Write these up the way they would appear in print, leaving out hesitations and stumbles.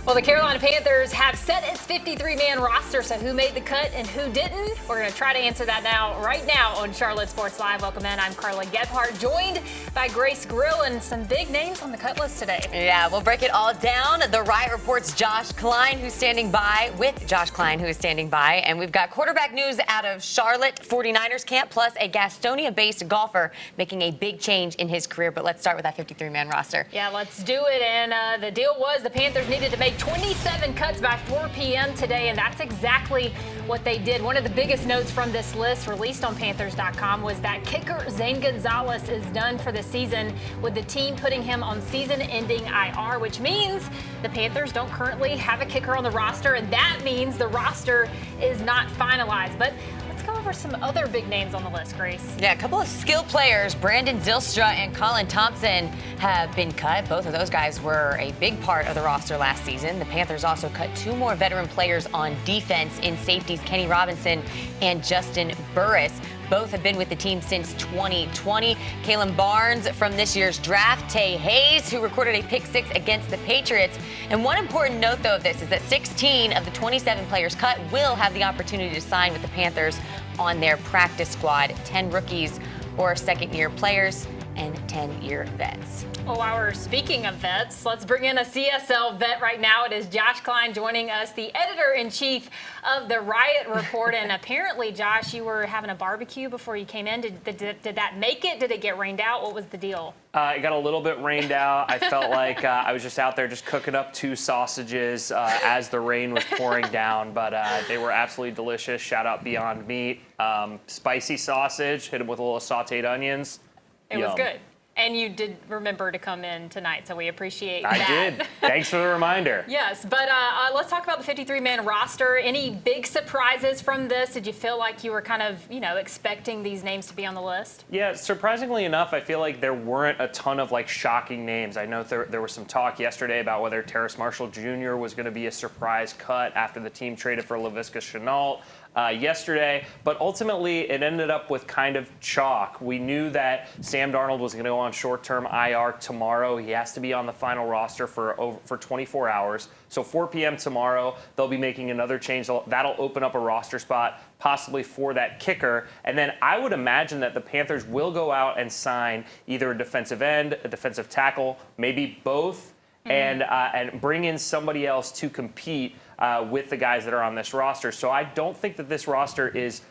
Well, the Carolina Panthers have set its 53-man roster, so who made the cut and who didn't? We're going to try to answer that right now on Charlotte Sports Live. Welcome in. I'm Carla Gebhardt, joined by Grace Grill, and some big names on the cut list today. Yeah, we'll break it all down. The Riot reports Klein, who's standing by, and we've got quarterback news out of Charlotte 49ers camp, plus a Gastonia-based golfer making a big change in his career. But let's start with that 53-man roster. Yeah, let's do it. And the deal was the Panthers needed to make 27 cuts by 4 p.m. today, and that's exactly what they did. One of the biggest notes from this list released on Panthers.com was that kicker Zane Gonzalez is done for the season, with the team putting him on season-ending IR, which means the Panthers don't currently have a kicker on the roster, and that means the roster is not finalized. But let's go over some other big names on the list, Grace. Yeah, a couple of skilled players, Brandon Zylstra and Colin Thompson, have been cut. Both of those guys were a big part of the roster last season. The Panthers also cut 2 more veteran players on defense in safeties Kenny Robinson and Justin Burris. Both have been with the team since 2020. Kalen Barnes from this year's draft, Tay Hayes, who recorded a pick-6 against the Patriots. And one important note, though, of this is that 16 of the 27 players cut will have the opportunity to sign with the Panthers on their practice squad. 10 rookies or second-year players and 10-year vets. Oh, while we're speaking of vets, let's bring in a CSL vet right now. It is Josh Klein joining us, the editor-in-chief of the Riot Report. And apparently, Josh, you were having a barbecue before you came in. Did that make it? Did it get rained out? What was the deal? It got a little bit rained out. I felt like I was just out there just cooking up 2 sausages as the rain was pouring down. But they were absolutely delicious. Shout out Beyond Meat. Spicy sausage, hit them with a little sauteed onions. It was good. And you did remember to come in tonight, so we appreciate that. I did. Thanks for the reminder. Yes, but let's talk about the 53-man roster. Any big surprises from this? Did you feel like you were kind of, expecting these names to be on the list? Yeah, surprisingly enough, I feel like there weren't a ton of shocking names. I know there was some talk yesterday about whether Terrace Marshall Jr. was going to be a surprise cut after the team traded for Laviska Shenault yesterday, but ultimately it ended up with kind of chalk. We knew that Sam Darnold was going to go on short-term IR tomorrow. He has to be on the final roster for 24 hours. So 4 p.m. tomorrow, they'll be making another change. That'll open up a roster spot possibly for that kicker. And then I would imagine that the Panthers will go out and sign either a defensive end, a defensive tackle, maybe both, and bring in somebody else to compete with the guys that are on this roster. So I don't think that this roster is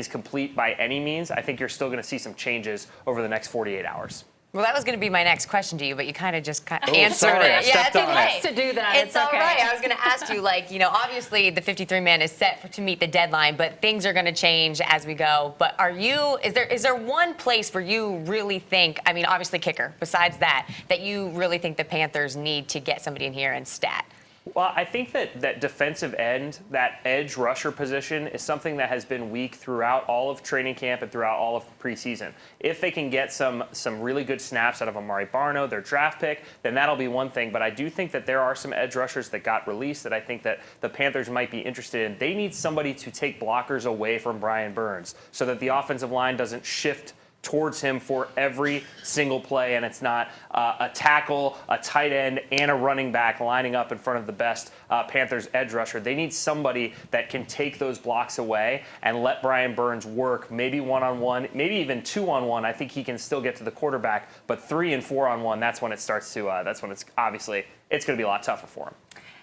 complete by any means. I think you're still going to see some changes over the next 48 hours. Well, that was going to be my next question to you, but you kind of just answered it. Yeah, it's nice to do that. It's all okay. right. I was going to ask you, obviously the 53-man is set to meet the deadline, but things are going to change as we go. But is there one place where you really think, obviously kicker, besides that you really think the Panthers need to get somebody in here and stat? Well, I think that defensive end, that edge rusher position, is something that has been weak throughout all of training camp and throughout all of preseason. If they can get some really good snaps out of Amari Barno, their draft pick, then that'll be one thing. But I do think that there are some edge rushers that got released that I think that the Panthers might be interested in. They need somebody to take blockers away from Brian Burns so that the offensive line doesn't shift towards him for every single play, and it's not a tackle, a tight end, and a running back lining up in front of the best Panthers edge rusher. They need somebody that can take those blocks away and let Brian Burns work, maybe one-on-one, maybe even 2-on-1. I think he can still get to the quarterback, but 3 and 4-on-1, that's when it starts to, that's when it's obviously, it's going to be a lot tougher for him.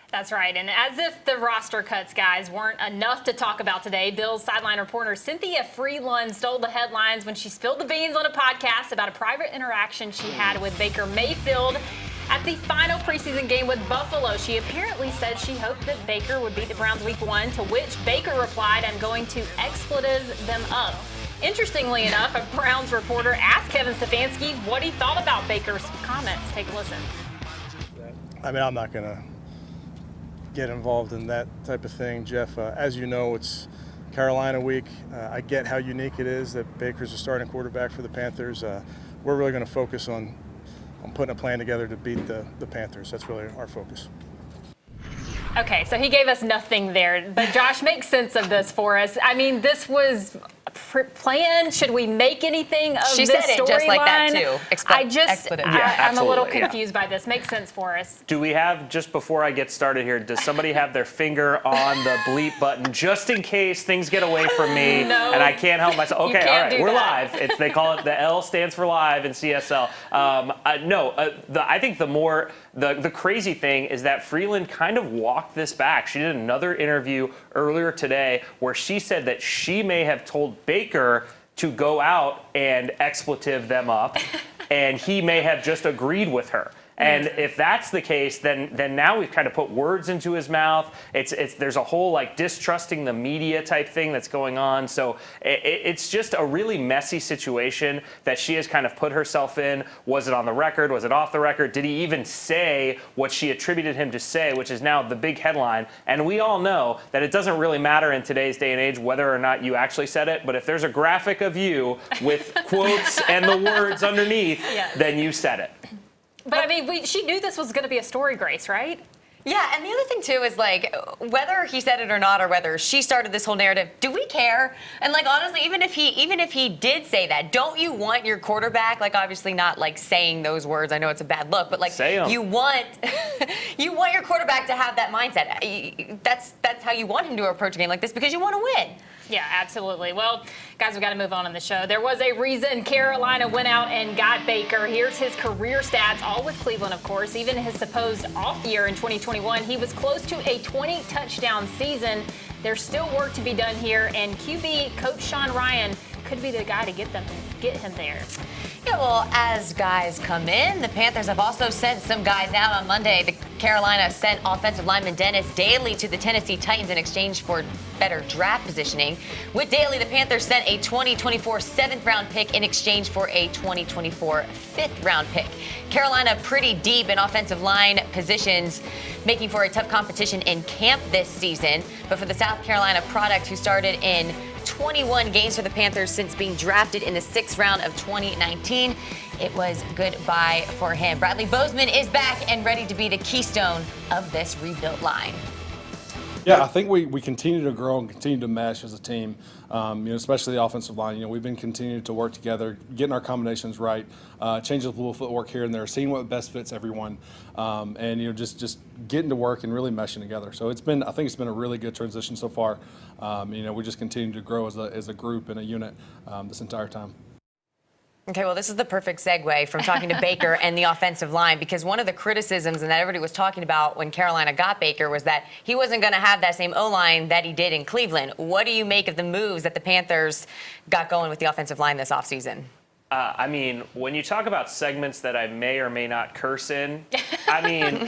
That's right. And as if the roster cuts, guys, weren't enough to talk about today, Bills sideline reporter Cynthia Freeland stole the headlines when she spilled the beans on a podcast about a private interaction she had with Baker Mayfield at the final preseason game with Buffalo. She apparently said she hoped that Baker would beat the Browns week 1, to which Baker replied, "I'm going to expletive them up." Interestingly enough, a Browns reporter asked Kevin Stefanski what he thought about Baker's comments. Take a listen. I'm not going to get involved in that type of thing, Jeff. As you know, it's Carolina week. I get how unique it is that Baker's a starting quarterback for the Panthers. We're really going to focus on putting a plan together to beat the Panthers. That's really our focus. Okay, so he gave us nothing there, but Josh, make sense of this for us. This was plan? Should we make anything of She this said it just like that, storyline? too. Expletive. I'm a little absolutely, confused by this. Make sense for us. Do we have, just before I get started here, does somebody have their finger on the bleep button just in case things get away from me No. and I can't help myself? Okay, can't all right, do we're that. live. They call it, the L stands for live in CSL. I think the crazy thing is that Freeland kind of walked this back. She did another interview earlier today where she said that she may have told Baker to go out and expletive them up, and he may have just agreed with her. And if that's the case, then now we've kind of put words into his mouth. There's a whole like distrusting the media type thing that's going on. So it's just a really messy situation that she has kind of put herself in. Was it on the record? Was it off the record? Did he even say what she attributed him to say, which is now the big headline? And we all know that it doesn't really matter in today's day and age whether or not you actually said it. But if there's a graphic of you with quotes and the words underneath, then you said it. But I mean, she knew this was going to be a story, Grace, right? Yeah, and the other thing too is like whether he said it or not, or whether she started this whole narrative. Do we care? And like honestly, even if he did say that, don't you want your quarterback? Like obviously not like saying those words. I know it's a bad look, but like you want your quarterback to have that mindset. That's how you want him to approach a game like this because you want to win. Yeah, absolutely. Well, guys, we've got to move on in the show. There was a reason Carolina went out and got Baker. Here's his career stats, all with Cleveland, of course. Even his supposed off year in 2021, he was close to a 20-touchdown season. There's still work to be done here, and QB coach Sean Ryan could be the guy to get him there. Yeah, well, as guys come in, the Panthers have also sent some guys out on Monday. The Carolina sent offensive lineman Dennis Daly to the Tennessee Titans in exchange for better draft positioning. With Daly, the Panthers sent a 2024 7th-round pick in exchange for a 2024 5th-round pick. Carolina pretty deep in offensive line positions, making for a tough competition in camp this season. But for the South Carolina product, who started in 21 games for the Panthers since being drafted in the 6th round of 2019, it was goodbye for him. Bradley Bozeman is back and ready to be the keystone of this rebuilt line. Yeah, I think we continue to grow and continue to mesh as a team, especially the offensive line. We've been continuing to work together, getting our combinations right, changing a little footwork here and there, seeing what best fits everyone, and just getting to work and really meshing together. So I think it's been a really good transition so far. We just continue to grow as a group and a unit this entire time. Okay, well, this is the perfect segue from talking to Baker and the offensive line, because one of the criticisms and that everybody was talking about when Carolina got Baker was that he wasn't going to have that same O-line that he did in Cleveland. What do you make of the moves that the Panthers got going with the offensive line this offseason? I mean, when you talk about segments that I may or may not curse in, I mean,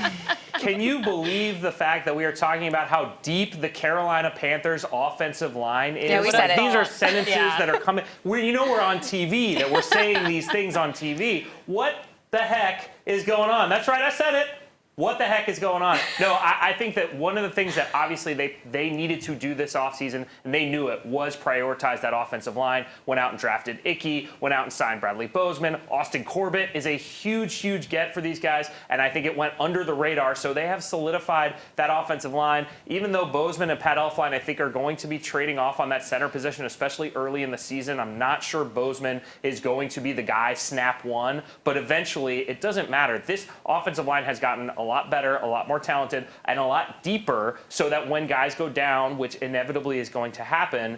can you believe the fact that we are talking about how deep the Carolina Panthers offensive line is? Yeah, we said it. These are sentences that are coming. We're on TV, that we're saying these things on TV. What the heck is going on? That's right, I said it. What the heck is going on? No, I think that one of the things that obviously they needed to do this offseason, and they knew it, was prioritize that offensive line. Went out and drafted Icky, went out and signed Bradley Bozeman. Austin Corbett is a huge, huge get for these guys, and I think it went under the radar. So they have solidified that offensive line. Even though Bozeman and Pat Elflein, I think, are going to be trading off on that center position, especially early in the season. I'm not sure Bozeman is going to be the guy snap one, but eventually it doesn't matter. This offensive line has gotten a lot better, a lot more talented, and a lot deeper, so that when guys go down, which inevitably is going to happen,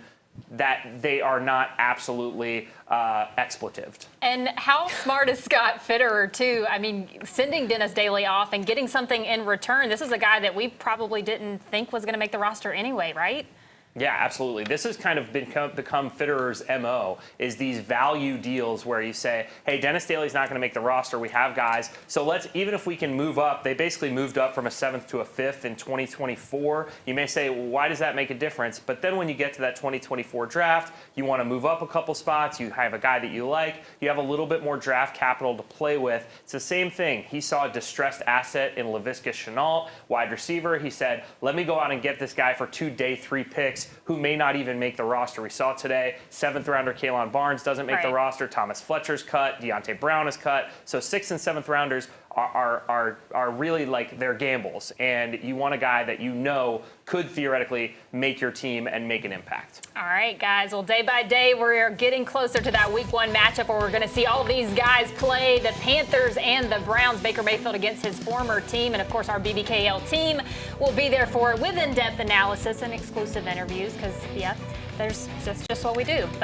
that they are not absolutely expletived. And how smart is Scott Fitterer, too? I mean, sending Dennis Daly off and getting something in return. This is a guy that we probably didn't think was going to make the roster anyway, right? Yeah, absolutely. This has kind of become Fitterer's MO, is these value deals where you say, hey, Dennis Daly's not going to make the roster. We have guys. So even if we can move up, they basically moved up from a 7th to a 5th in 2024. You may say, well, why does that make a difference? But then when you get to that 2024 draft, you want to move up a couple spots. You have a guy that you like. You have a little bit more draft capital to play with. It's the same thing. He saw a distressed asset in Laviska Shenault, wide receiver. He said, let me go out and get this guy for 2 day 3 picks who may not even make the roster. We saw today, 7th rounder Kalen Barnes doesn't make the roster. Thomas Fletcher's cut. Deontay Brown is cut. So 6th and 7th rounders are really like their gambles, and you want a guy that you know could theoretically make your team and make an impact. All right, guys. Well, day by day, we're getting closer to that Week 1 matchup where we're going to see all these guys play the Panthers and the Browns. Baker Mayfield against his former team, and of course, our BBKL team will be there for it with in-depth analysis and exclusive interviews because, yeah, that's just what we do. But